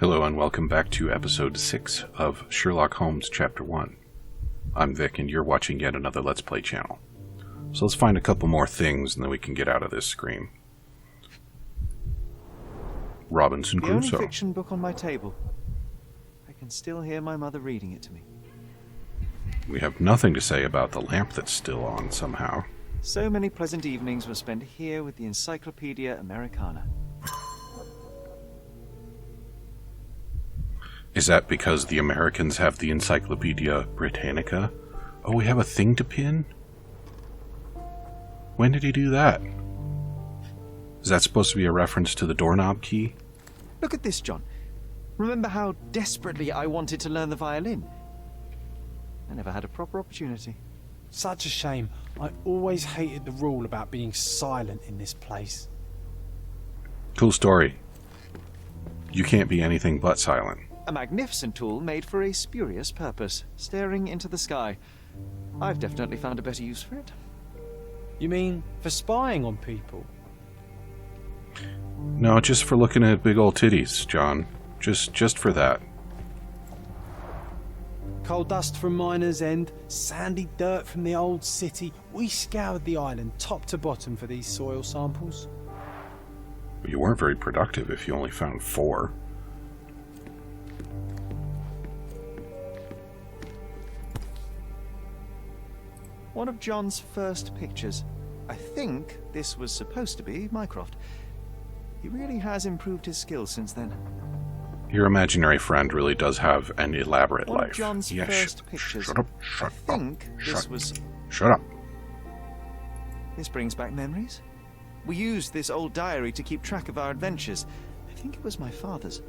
Hello and welcome back to episode 6 of Sherlock Holmes Chapter 1. I'm Vic and you're watching yet another Let's Play channel. So let's find a couple more things and then we can get out of this screen. Robinson Crusoe. The only fiction book on my table. I can still hear my mother reading it to me. We have nothing to say about the lamp that's still on somehow. So many pleasant evenings were spent here with the Encyclopedia Americana. Is that because the Americans have the Encyclopedia Britannica? Oh, we have a thing to pin? When did he do that? Is that supposed to be a reference to the doorknob key? Look at this, John. Remember how desperately I wanted to learn the violin? I never had a proper opportunity. Such a shame. I always hated the rule about being silent in this place. Cool story. You can't be anything but silent. A magnificent tool made for a spurious purpose, staring into the sky. I've definitely found a better use for it. You mean for spying on people? No, just for looking at big old titties, John. Just for that. Coal dust from Miner's End, sandy dirt from the old city. We scoured the island top to bottom for these soil samples. You weren't very productive if you only found 4. One of John's first pictures. I think this was supposed to be Mycroft. He really has improved his skills since then. Your imaginary friend really does have an elaborate One life. of John's first pictures. Shut up. I think this was... Shut up. This brings back memories. We used this old diary to keep track of our adventures. I think it was my father's.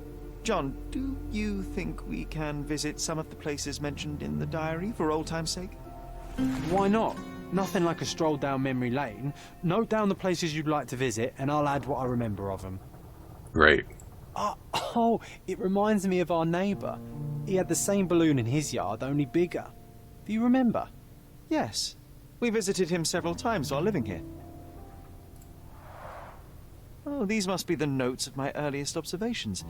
John, do you think we can visit some of the places mentioned in the diary for old time's sake? Why not? Nothing like a stroll down memory lane. Note down the places you'd like to visit, and I'll add what I remember of them. Great. Oh, it reminds me of our neighbour. He had the same balloon in his yard, only bigger. Do you remember? Yes. We visited him several times while living here. Oh, these must be the notes of my earliest observations.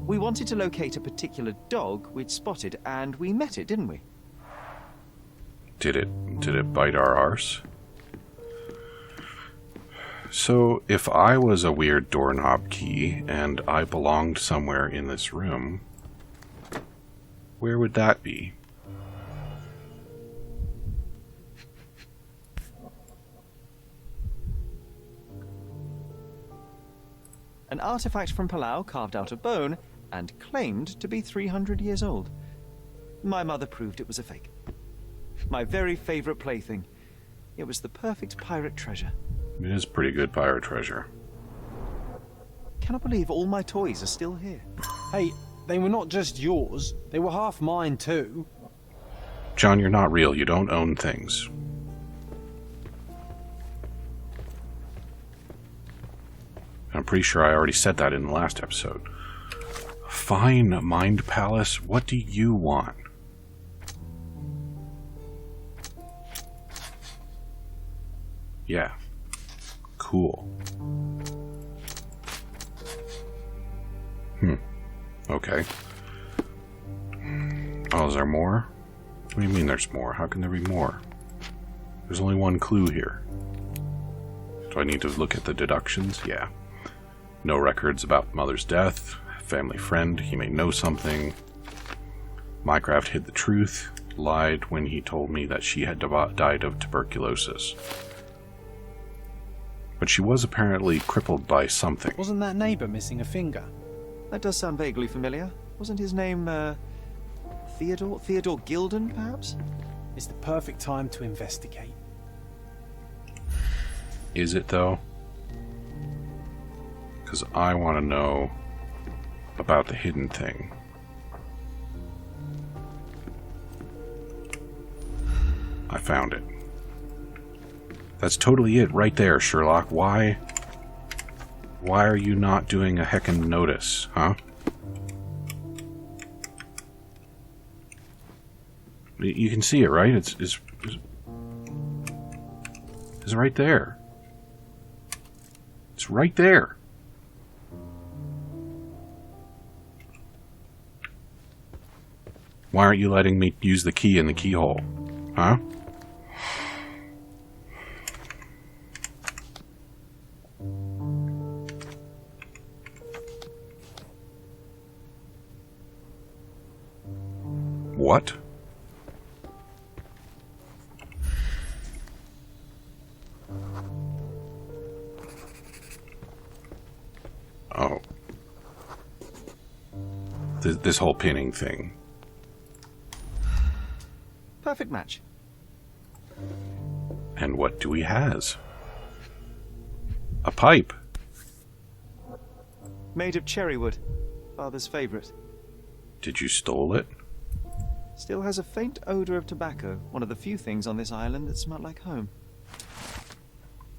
We wanted to locate a particular dog we'd spotted, and we met it, didn't we? Did it bite our arse? So, if I was a weird doorknob key and I belonged somewhere in this room, where would that be? An artifact from Palau carved out of bone and claimed to be 300 years old. My mother proved it was a fake. My very favorite plaything. It was the perfect pirate treasure. It is pretty good pirate treasure. Cannot believe all my toys are still here. Hey, they were not just yours. They were half mine too. John, you're not real. You don't own things. I'm pretty sure I already said that in the last episode. Fine, Mind Palace. What do you want? Yeah. Cool. Okay. Oh, is there more? What do you mean there's more? How can there be more? There's only one clue here. Do I need to look at the deductions? Yeah. No records about mother's death. Family friend. He may know something. Mycroft hid the truth. Lied when he told me that she had died of tuberculosis. But she was apparently crippled by something. Wasn't that neighbour missing a finger? That does sound vaguely familiar. Wasn't his name, Theodore? Theodore Gilden, perhaps? It's the perfect time to investigate. Is it, though? Because I want to know about the hidden thing. I found it. That's totally it right there, Sherlock. Why are you not doing a heckin' notice, huh? You can see it, right? It's right there. It's right there. Why aren't you letting me use the key in the keyhole? Huh? What? Oh. This whole pinning thing. Perfect match. And what do we has? A pipe. Made of cherry wood. Father's favourite. Did you stole it? Still has a faint odour of tobacco. One of the few things on this island that smell like home.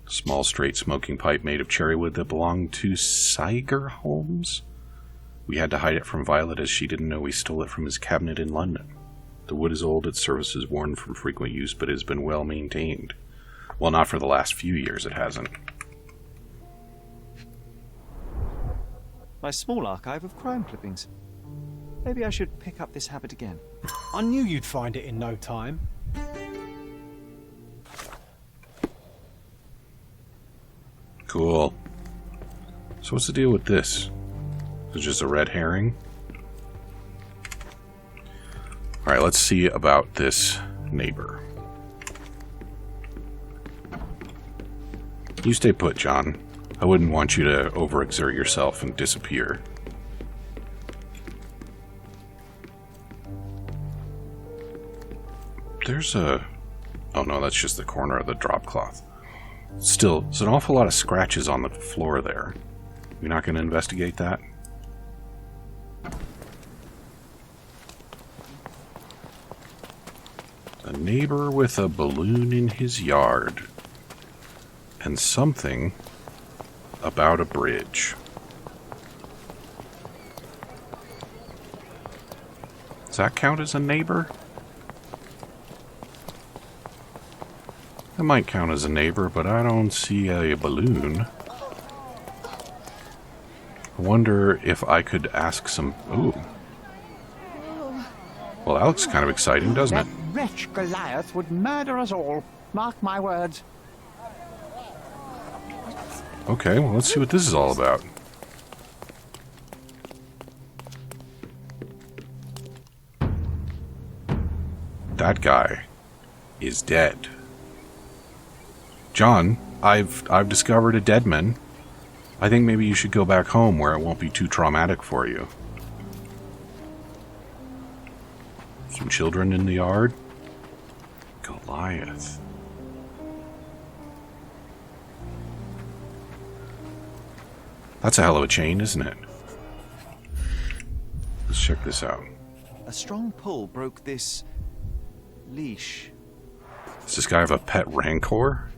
Small straight smoking pipe made of cherry wood that belonged to Saiger Holmes? We had to hide it from Violet as she didn't know we stole it from his cabinet in London. The wood is old, its surface is worn from frequent use, but it has been well maintained. Well, not for the last few years, it hasn't. My small archive of crime clippings. Maybe I should pick up this habit again. I knew you'd find it in no time. Cool. So what's the deal with this? Is it just a red herring? Alright, let's see about this neighbor. You stay put, John. I wouldn't want you to overexert yourself and disappear. There's a... Oh no, that's just the corner of the drop cloth. Still, there's an awful lot of scratches on the floor there. You're not going to investigate that? A neighbor with a balloon in his yard. And something about a bridge. Does that count as a neighbor? That might count as a neighbor, but I don't see a balloon. I wonder if I could ask some... Ooh. Well, that looks kind of exciting, doesn't it? That wretch Goliath would murder us all. Mark my words. Okay, well, let's see what this is all about. That guy is dead. John, I've discovered a dead man. I think maybe you should go back home where it won't be too traumatic for you. Some children in the yard. Goliath. That's a hell of a chain, isn't it? Let's check this out. A strong pull broke this leash. Does this guy have a pet rancor?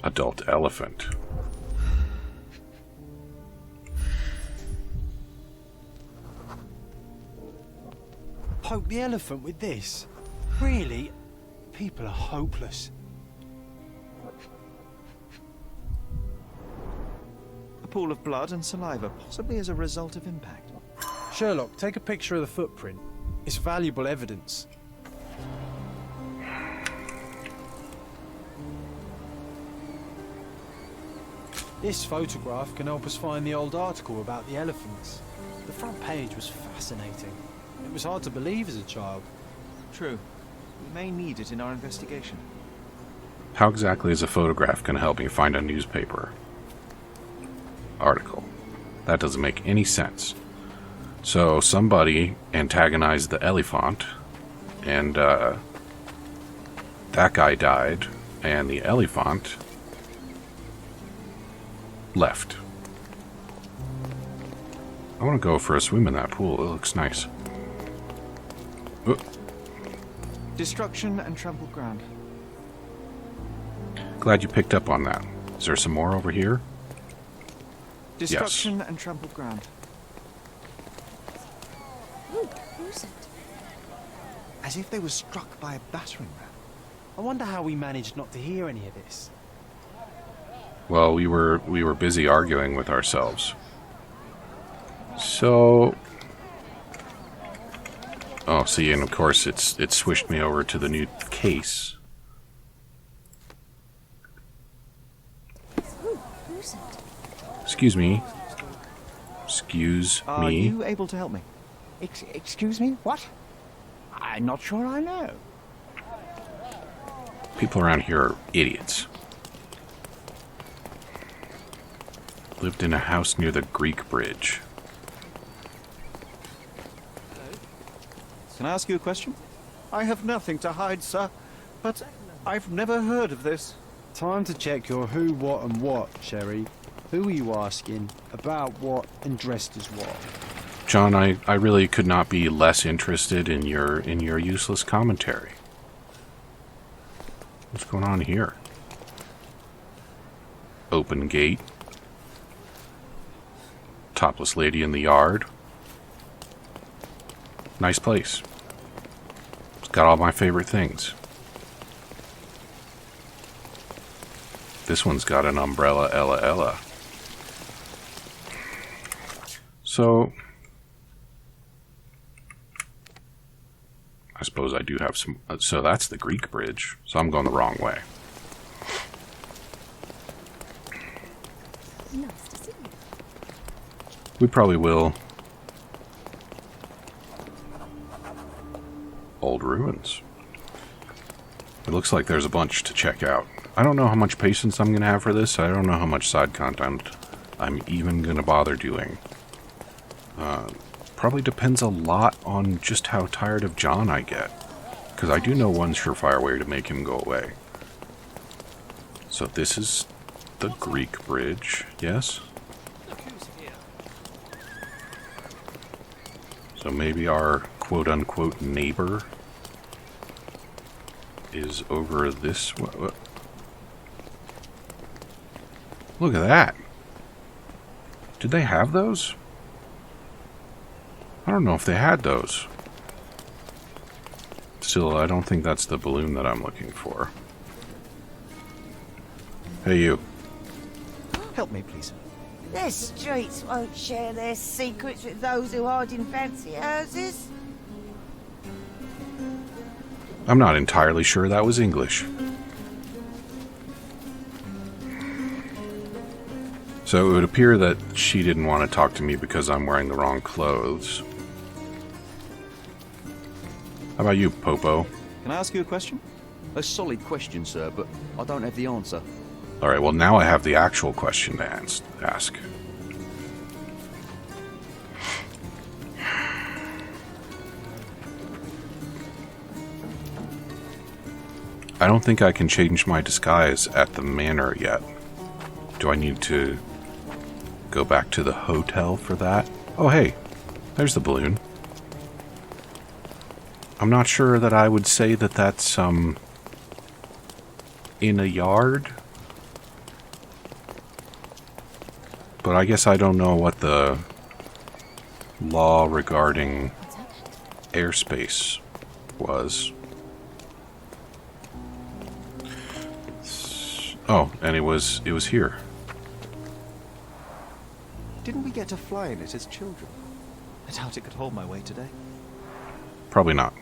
Adult elephant. Poke the elephant with this? Really? People are hopeless. A pool of blood and saliva, possibly as a result of impact. Sherlock, take a picture of the footprint. It's valuable evidence. This photograph can help us find the old article about the elephants. The front page was fascinating. It was hard to believe as a child. True. We may need it in our investigation. How exactly is a photograph going to help me find a newspaper article? That doesn't make any sense. So somebody antagonized the elephant, and that guy died, and the elephant left. I want to go for a swim in that pool. It looks nice. Ooh. Destruction and trampled ground. Glad you picked up on that. Is there some more over here? Destruction and trampled ground. Ooh, who's it? As if they were struck by a battering ram. I wonder how we managed not to hear any of this. Well, we were busy arguing with ourselves. So... Oh, see, and of course it swished me over to the new case. Who's it? Excuse me. Excuse Are me. you able to help me? Excuse me? What? I'm not sure I know. People around here are idiots. Lived in a house near the Greek bridge. Can I ask you a question? I have nothing to hide, sir, but I've never heard of this. Time to check your who, what, and what, Sherry. Who are you asking? About what? And dressed as what? John, I really could not be less interested in your useless commentary. What's going on here? Open gate. Topless lady in the yard. Nice place. It's got all my favorite things. This one's got an umbrella, Ella. So, I suppose I do have some... So that's the Greek bridge. So I'm going the wrong way. Nice to see you. We probably will. Old ruins. It looks like there's a bunch to check out. I don't know how much patience I'm going to have for this. I don't know how much side content I'm even going to bother doing. Probably depends a lot on just how tired of John I get. Because I do know one surefire way to make him go away. So this is the Greek bridge, yes? So maybe our quote-unquote neighbor is over this way. Look at that. Did they have those? I don't know if they had those. Still, I don't think that's the balloon that I'm looking for. Hey, you. Help me, please. The streets won't share their secrets with those who hide in fancy houses. I'm not entirely sure that was English. So it would appear that she didn't want to talk to me because I'm wearing the wrong clothes. How about you, Popo? Can I ask you a question? A solid question, sir, but I don't have the answer. Alright, well now I have the actual question to ask. I don't think I can change my disguise at the manor yet. Do I need to go back to the hotel for that? Oh hey, there's the balloon. I'm not sure that I would say that that's, in a yard. But I guess I don't know what the law regarding airspace was. Oh, and it was here. Didn't we get to fly in it as children? I doubt it could hold my weight today. Probably not.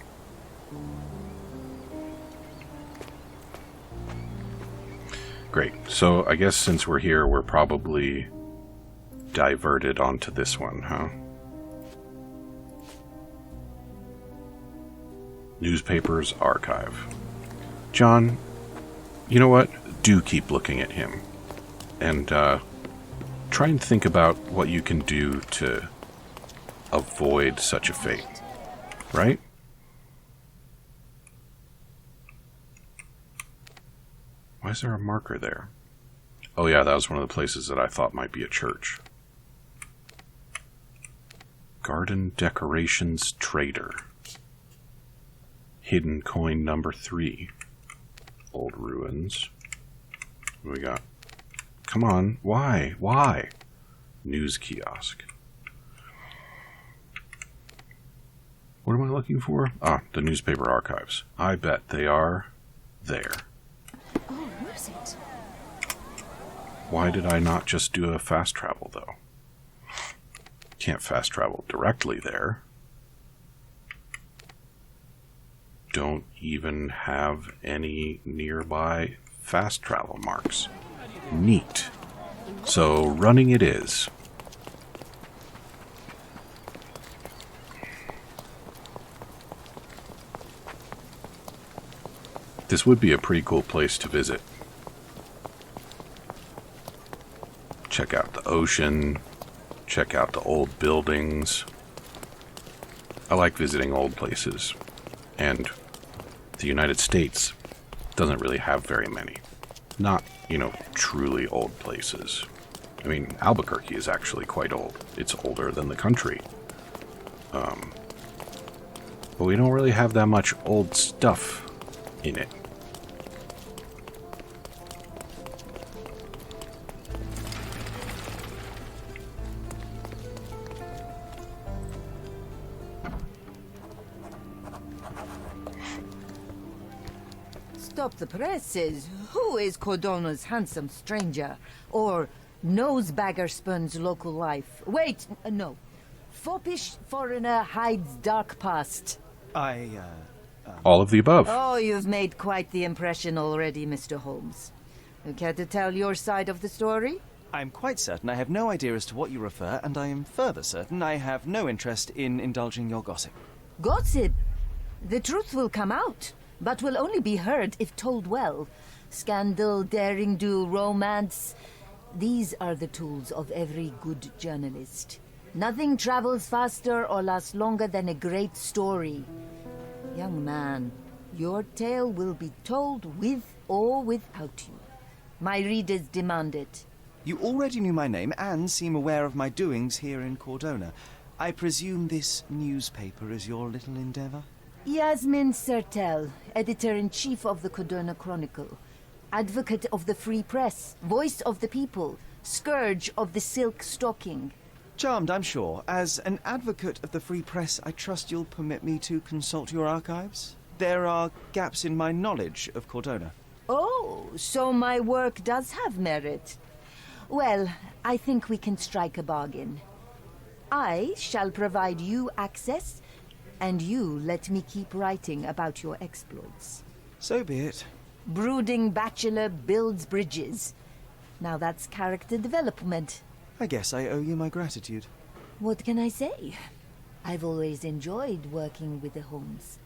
Great. So I guess since we're here, we're probably diverted onto this one, huh? Newspapers archive. John, you know what? Do keep looking at him. And try and think about what you can do to avoid such a fate. Right? Why is there a marker there? Oh yeah, that was one of the places that I thought might be a church. Garden Decorations Trader. Hidden coin number 3. Old ruins. What do we got? Come on, why? Why? News kiosk. What am I looking for? Ah, the newspaper archives. I bet they are there. Oh, who's it? Why did I not just do a fast travel, though? Can't fast travel directly there. Don't even have any nearby fast travel marks. Neat. So running it is. This would be a pretty cool place to visit. Check out the ocean. Check out the old buildings. I like visiting old places. And the United States doesn't really have very many. Not, truly old places. I mean, Albuquerque is actually quite old. It's older than the country. But we don't really have that much old stuff in it. Stop the presses. Who is Cordona's handsome stranger? Or Nosebaggerspun's local life? Wait, no. Foppish foreigner hides dark past. All of the above. Oh, you've made quite the impression already, Mr. Holmes. You care to tell your side of the story? I'm quite certain I have no idea as to what you refer, and I am further certain I have no interest in indulging your gossip. Gossip? The truth will come out, but will only be heard if told well. Scandal, daring-do, romance. These are the tools of every good journalist. Nothing travels faster or lasts longer than a great story. Young man, your tale will be told with or without you. My readers demand it. You already knew my name and seem aware of my doings here in Cordona. I presume this newspaper is your little endeavor? Yasmin Sertel, editor-in-chief of the Cordona Chronicle. Advocate of the free press, voice of the people, scourge of the silk stocking. Charmed, I'm sure. As an advocate of the free press, I trust you'll permit me to consult your archives? There are gaps in my knowledge of Cordona. Oh, so my work does have merit. Well, I think we can strike a bargain. I shall provide you access, and you let me keep writing about your exploits. So be it. Brooding bachelor builds bridges. Now that's character development. I guess I owe you my gratitude. What can I say? I've always enjoyed working with the Holmes.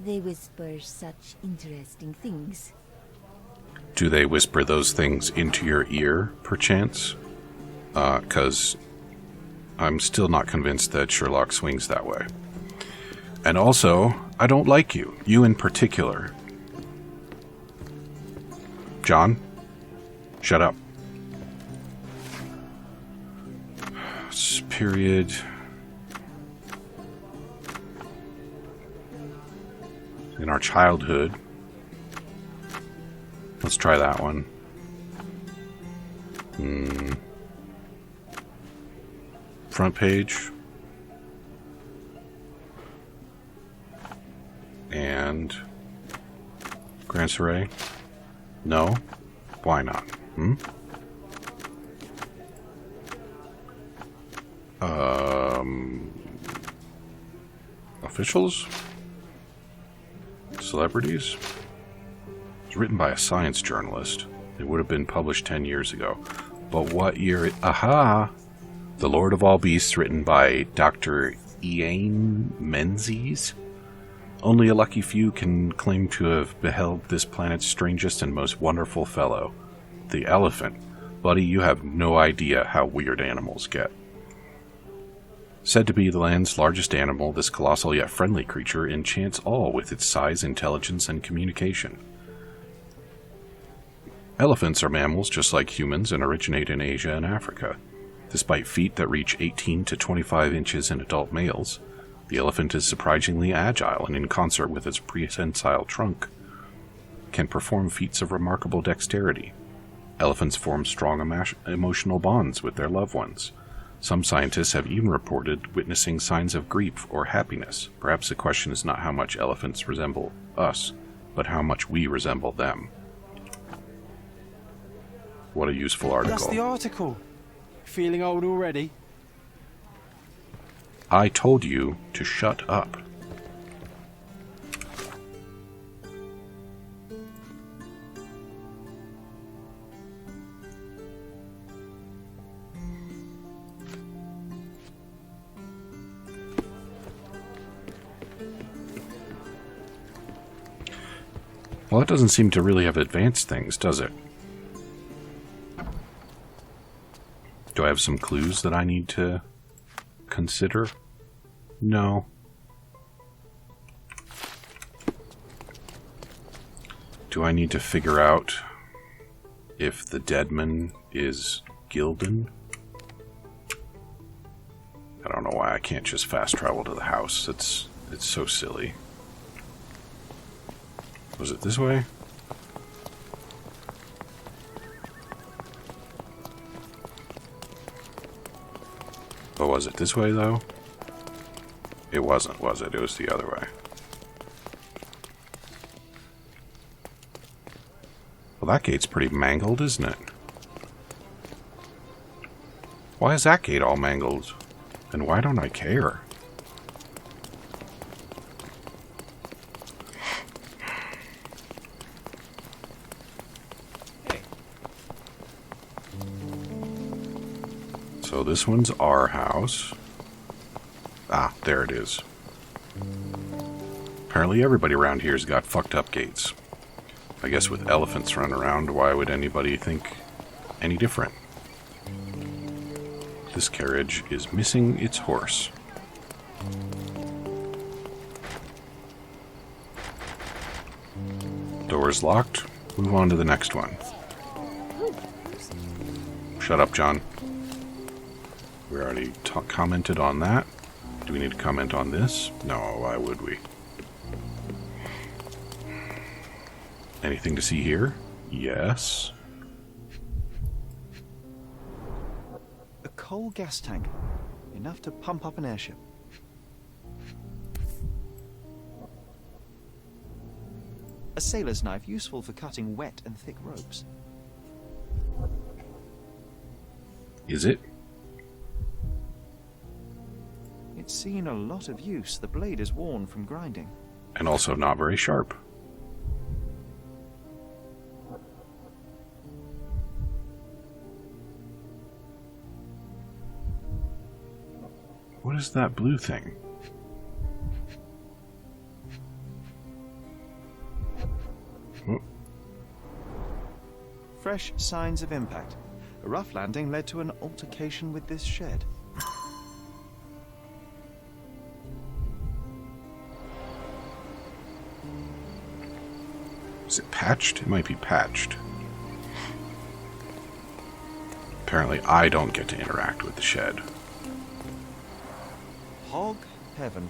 They whisper such interesting things. Do they whisper those things into your ear, perchance? 'Cause I'm still not convinced that Sherlock swings that way. And also, I don't like you. You in particular. John? Shut up. Period. In our childhood. Let's try that one. Front page. And Grand Soiree? No? Why not? Officials? Celebrities? It was written by a science journalist. It would have been published 10 years ago. But what year? Aha! The Lord of All Beasts, written by Dr. Ian Menzies. Only a lucky few can claim to have beheld this planet's strangest and most wonderful fellow, the elephant. Buddy, you have no idea how weird animals get. Said to be the land's largest animal, this colossal yet friendly creature enchants all with its size, intelligence, and communication. Elephants are mammals just like humans and originate in Asia and Africa. Despite feet that reach 18 to 25 inches in adult males, the elephant is surprisingly agile and in concert with its prehensile trunk, can perform feats of remarkable dexterity. Elephants form strong emotional bonds with their loved ones. Some scientists have even reported witnessing signs of grief or happiness. Perhaps the question is not how much elephants resemble us, but how much we resemble them. What a useful article. That's the article. Feeling old already? I told you to shut up. Well, it doesn't seem to really have advanced things, does it? Do I have some clues that I need to consider? No. Do I need to figure out if the deadman is Gildan? I don't know why I can't just fast travel to the house. It's so silly. Was it this way? But was it this way, though? It wasn't, was it? It was the other way. Well, that gate's pretty mangled, isn't it? Why is that gate all mangled? And why don't I care? So this one's our house. Ah, there it is. Apparently everybody around here's got fucked up gates. I guess with elephants running around, why would anybody think any different? This carriage is missing its horse. Door's locked. Move on to the next one. Shut up, John. We already commented on that. Do we need to comment on this? No, why would we? Anything to see here? Yes. A coal gas tank. Enough to pump up an airship. A sailor's knife, useful for cutting wet and thick ropes. Is it? It's seen a lot of use. The blade is worn from grinding. And also not very sharp. What is that blue thing? Oh. Fresh signs of impact. A rough landing led to an altercation with this shed. Is it patched? It might be patched. Apparently I don't get to interact with the shed. Hog heaven.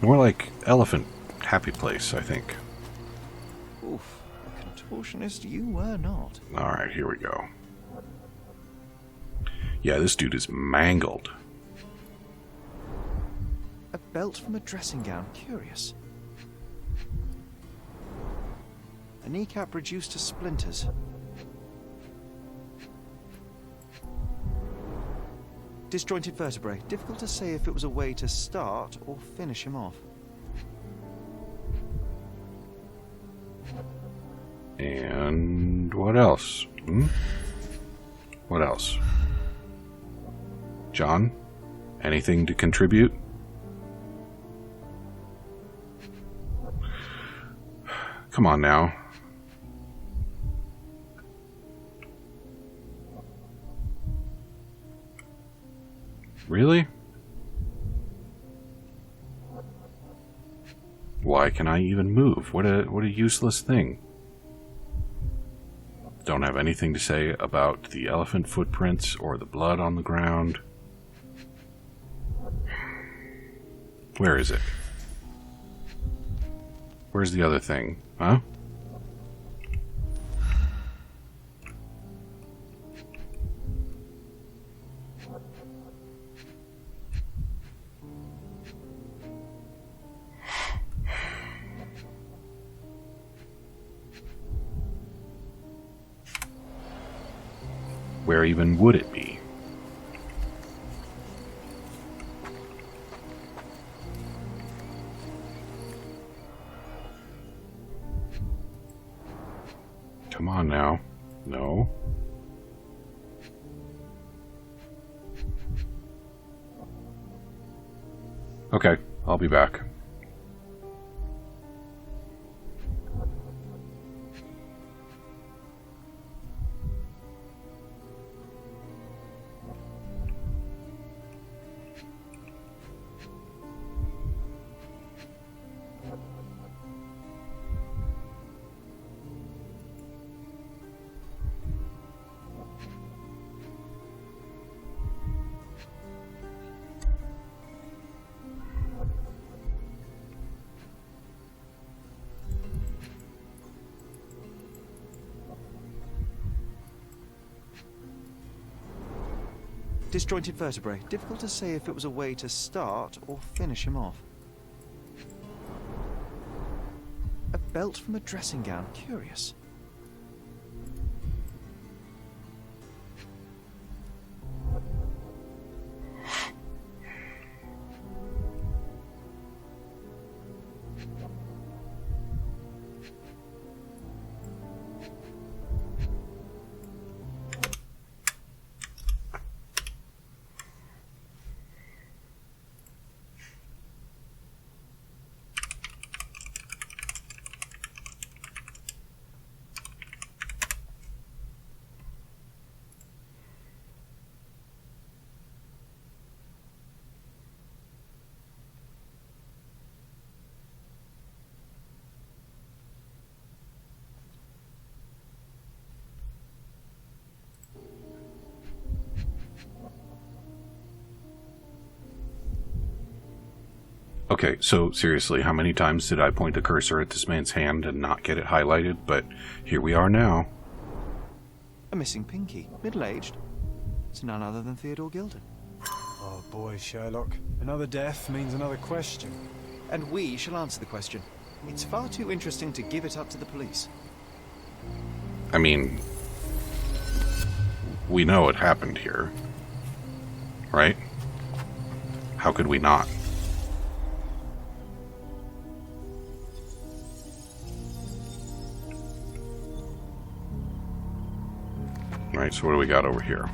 More like elephant happy place, I think. Oof. A contortionist you were not. Alright, here we go. Yeah, this dude is mangled. A belt from a dressing gown. Curious. A kneecap reduced to splinters. Disjointed vertebrae. Difficult to say if it was a way to start or finish him off. And what else? What else? John? Anything to contribute? Come on now. Really? Why can I even move? What a useless thing. Don't have anything to say about the elephant footprints or the blood on the ground. Where is it? Where's the other thing? Huh? Where even would it be? No. Okay, I'll be back. Disjointed vertebrae. Difficult to say if it was a way to start or finish him off. A belt from a dressing gown. Curious. Okay, so seriously, how many times did I point the cursor at this man's hand and not get it highlighted? But here we are now. A missing pinky. Middle-aged. It's none other than Theodore Gilden. Oh boy, Sherlock. Another death means another question. And we shall answer the question. It's far too interesting to give it up to the police. I mean, we know it happened here, right? How could we not? Right, so what do we got over here?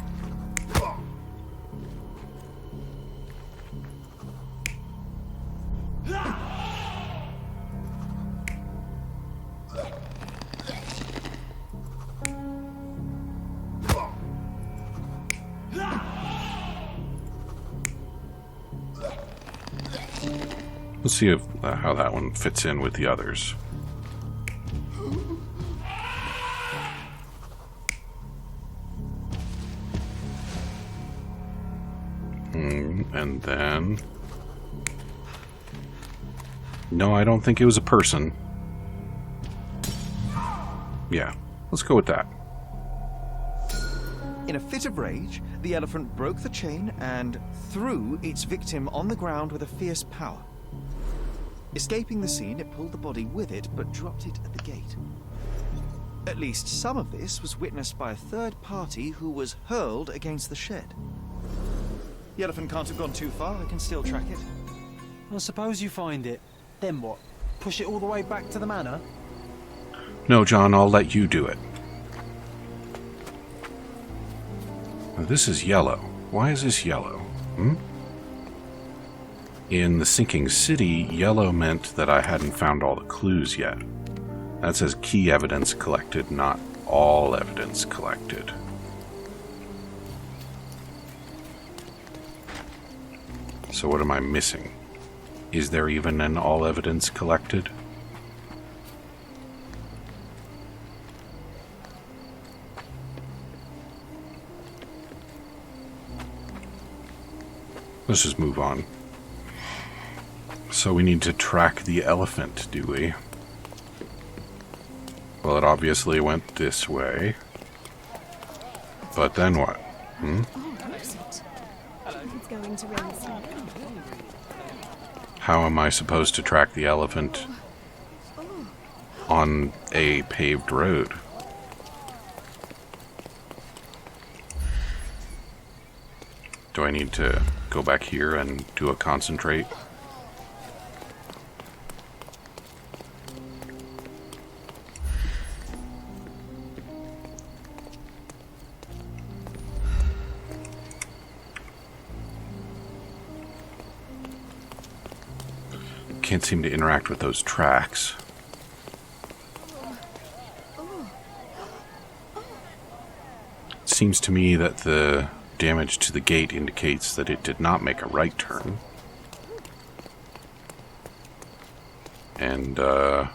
Let's see if how that one fits in with the others. And then... No, I don't think it was a person. Yeah, let's go with that. In a fit of rage, the elephant broke the chain and threw its victim on the ground with a fierce power. Escaping the scene, it pulled the body with it, but dropped it at the gate. At least some of this was witnessed by a third party who was hurled against the shed. The elephant can't have gone too far. I can still track it. Well, suppose you find it. Then what? Push it all the way back to the manor? No, John, I'll let you do it. Now, this is yellow. Why is this yellow? In the sinking city, yellow meant that I hadn't found all the clues yet. That says key evidence collected, not all evidence collected. So what am I missing? Is there even an all evidence collected? Let's just move on. So we need to track the elephant, do we? Well, it obviously went this way. But then what? Oh, looks it. It's going to rain soon. How am I supposed to track the elephant on a paved road? Do I need to go back here and do a concentrate? can't seem to interact with those tracks. It seems to me that the damage to the gate indicates that it did not make a right turn. And, I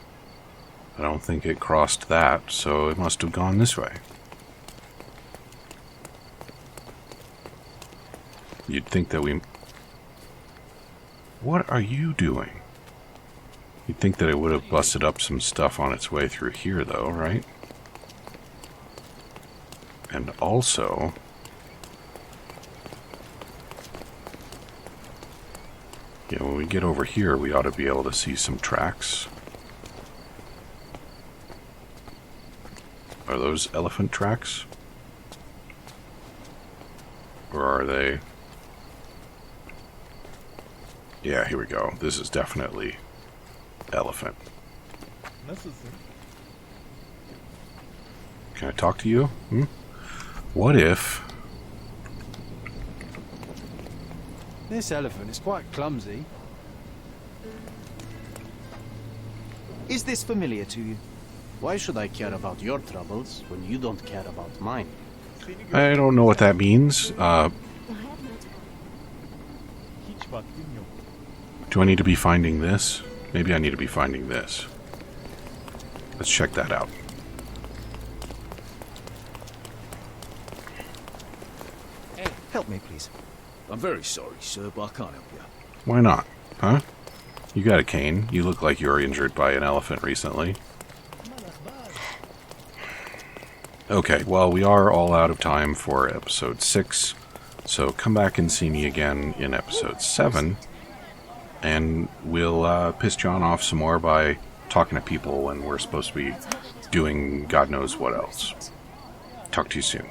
don't think it crossed that, so it must have gone this way. You'd think that we... What are you doing? You'd think that it would have busted up some stuff on its way through here, though, right? And also... Yeah, when we get over here, we ought to be able to see some tracks. Are those elephant tracks? Or are they... Yeah, here we go. This is definitely elephant. Can I talk to you? What if... This elephant is quite clumsy. Is this familiar to you? Why should I care about your troubles when you don't care about mine? I don't know what that means. Do I need to be finding this? Maybe I need to be finding this. Let's check that out. Help me, please. I'm very sorry, sir, but I can't help you. Why not? Huh? You got a cane. You look like you were injured by an elephant recently. Okay, well, we are all out of time for episode 6, so come back and see me again in episode 7, and we'll piss John off some more by talking to people when we're supposed to be doing God knows what else. Talk to you soon.